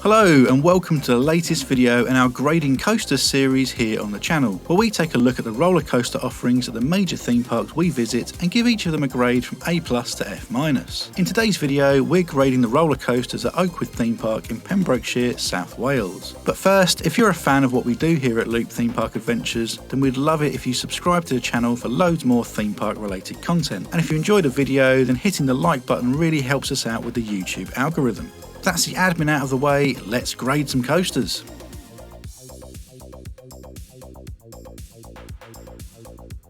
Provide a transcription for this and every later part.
Hello and welcome to the latest video in our grading coasters series here on the channel, where we take a look at the roller coaster offerings at the major theme parks we visit and give each of them a grade from A+ to F-. In today's video we're grading the roller coasters at Oakwood Theme Park in Pembrokeshire, South Wales. But first, if you're a fan of what we do here at Loop Theme Park Adventures, then we'd love it if you subscribe to the channel for loads more theme park related content. And if you enjoyed the video, then hitting the like button really helps us out with the YouTube algorithm. That's the admin out of the way, let's grade some coasters.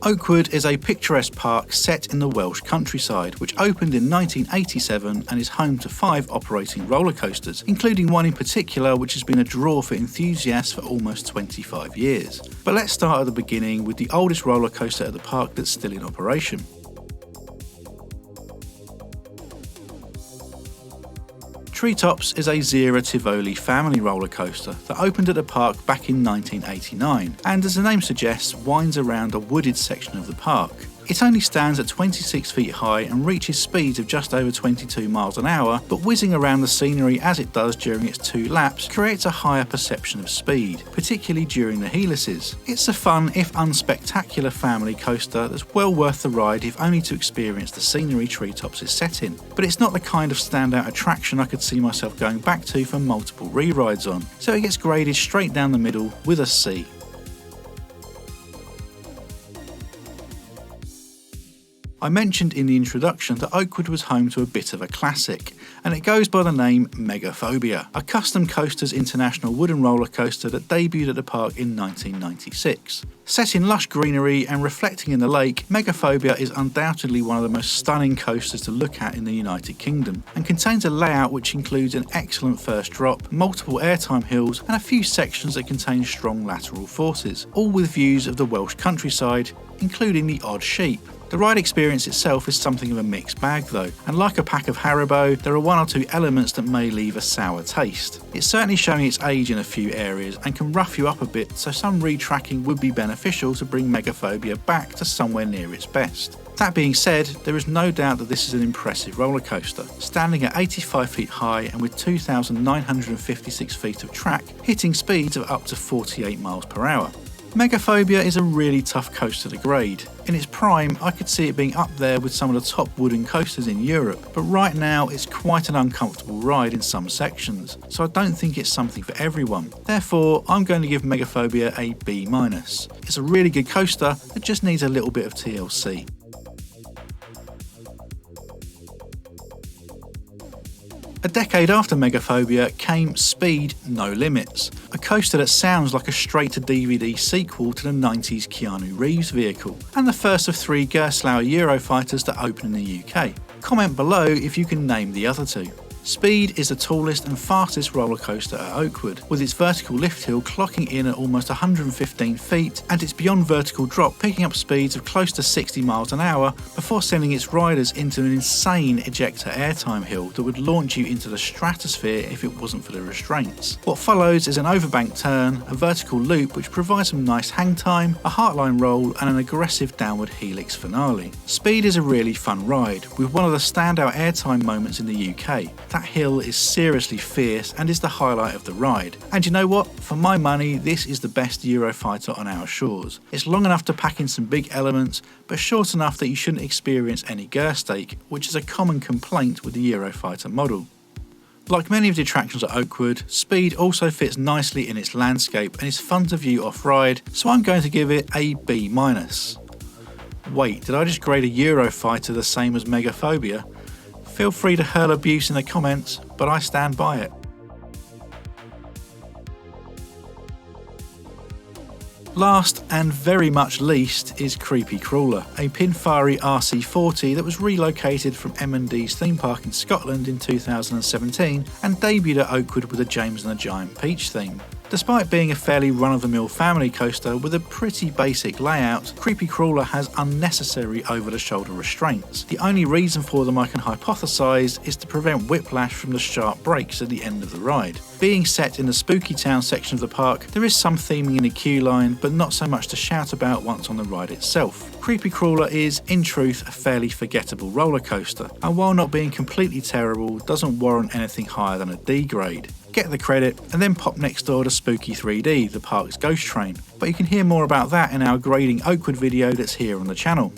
Oakwood is a picturesque park set in the Welsh countryside, which opened in 1987 and is home to 5 operating roller coasters, including one in particular which has been a draw for enthusiasts for almost 25 years. But let's start at the beginning with the oldest roller coaster at the park that's still in operation. Treetops is a Zero Tivoli family roller coaster that opened at the park back in 1989 and, as the name suggests, winds around a wooded section of the park. It only stands at 26 feet high and reaches speeds of just over 22 miles an hour, but whizzing around the scenery as it does during its 2 laps creates a higher perception of speed, particularly during the helices. It's a fun, if unspectacular, family coaster that's well worth the ride if only to experience the scenery Treetops is set in, but it's not the kind of standout attraction I could see myself going back to for multiple re-rides on, so it gets graded straight down the middle with a C. I mentioned in the introduction that Oakwood was home to a bit of a classic, and it goes by the name Megafobia, a custom Coasters International wooden roller coaster that debuted at the park in 1996. Set in lush greenery and reflecting in the lake, Megafobia is undoubtedly one of the most stunning coasters to look at in the United Kingdom, and contains a layout which includes an excellent first drop, multiple airtime hills, and a few sections that contain strong lateral forces, all with views of the Welsh countryside, including the odd sheep. The ride experience itself is something of a mixed bag though, and like a pack of Haribo, there are 1 or 2 elements that may leave a sour taste. It's certainly showing its age in a few areas and can rough you up a bit, so some retracking would be beneficial to bring Megaphobia back to somewhere near its best. That being said, there is no doubt that this is an impressive roller coaster, standing at 85 feet high and with 2,956 feet of track, hitting speeds of up to 48 miles per hour. Megaphobia is a really tough coaster to grade. In its prime, I could see it being up there with some of the top wooden coasters in Europe, but right now it's quite an uncomfortable ride in some sections, so I don't think it's something for everyone. Therefore, I'm going to give Megaphobia a B-. It's a really good coaster that just needs a little bit of TLC. A decade after Megaphobia came Speed No Limits, a coaster that sounds like a straight-to-DVD sequel to the 90s Keanu Reeves vehicle, and the first of 3 Gerstlauer Eurofighters to open in the UK. Comment below if you can name the other 2. Speed is the tallest and fastest roller coaster at Oakwood, with its vertical lift hill clocking in at almost 115 feet and its beyond vertical drop picking up speeds of close to 60 miles an hour before sending its riders into an insane ejector airtime hill that would launch you into the stratosphere if it wasn't for the restraints. What follows is an overbank turn, a vertical loop which provides some nice hang time, a heartline roll and an aggressive downward helix finale. Speed is a really fun ride, with one of the standout airtime moments in the UK. That hill is seriously fierce and is the highlight of the ride. And you know what? For my money, this is the best Eurofighter on our shores. It's long enough to pack in some big elements, but short enough that you shouldn't experience any gerstake, which is a common complaint with the Eurofighter model. Like many of the attractions at Oakwood, Speed also fits nicely in its landscape and is fun to view off-ride, so I'm going to give it a B-. Wait, did I just grade a Eurofighter the same as Megaphobia? Feel free to hurl abuse in the comments, but I stand by it. Last and very much least is Creepy Crawler, a Pinfari RC40 that was relocated from M&D's theme park in Scotland in 2017 and debuted at Oakwood with a James and the Giant Peach theme. Despite being a fairly run-of-the-mill family coaster with a pretty basic layout, Creepy Crawler has unnecessary over-the-shoulder restraints. The only reason for them I can hypothesise is to prevent whiplash from the sharp brakes at the end of the ride. Being set in the Spooky Town section of the park, there is some theming in the queue line, but not so much to shout about once on the ride itself. Creepy Crawler is, in truth, a fairly forgettable roller coaster, and while not being completely terrible, doesn't warrant anything higher than a D grade. get the credit, and then pop next door to Spooky 3D, the park's ghost train. But you can hear more about that in our grading Oakwood video that's here on the channel.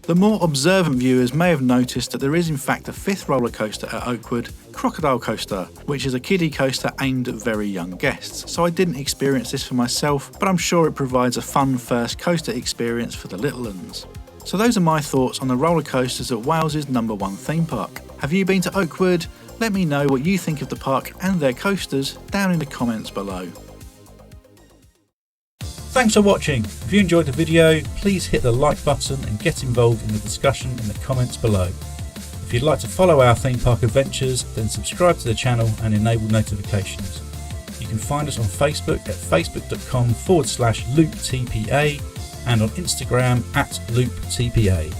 The more observant viewers may have noticed that there is in fact a fifth roller coaster at Oakwood, Crocodile Coaster, which is a kiddie coaster aimed at very young guests. So I didn't experience this for myself, but I'm sure it provides a fun first coaster experience for the little uns. So those are my thoughts on the roller coasters at Wales's #1 theme park. Have you been to Oakwood? Let me know what you think of the park and their coasters down in the comments below. Thanks for watching. If you enjoyed the video, please hit the like button and get involved in the discussion in the comments below. If you'd like to follow our theme park adventures, then subscribe to the channel and enable notifications. You can find us on Facebook at facebook.com/looptpa and on Instagram @looptpa.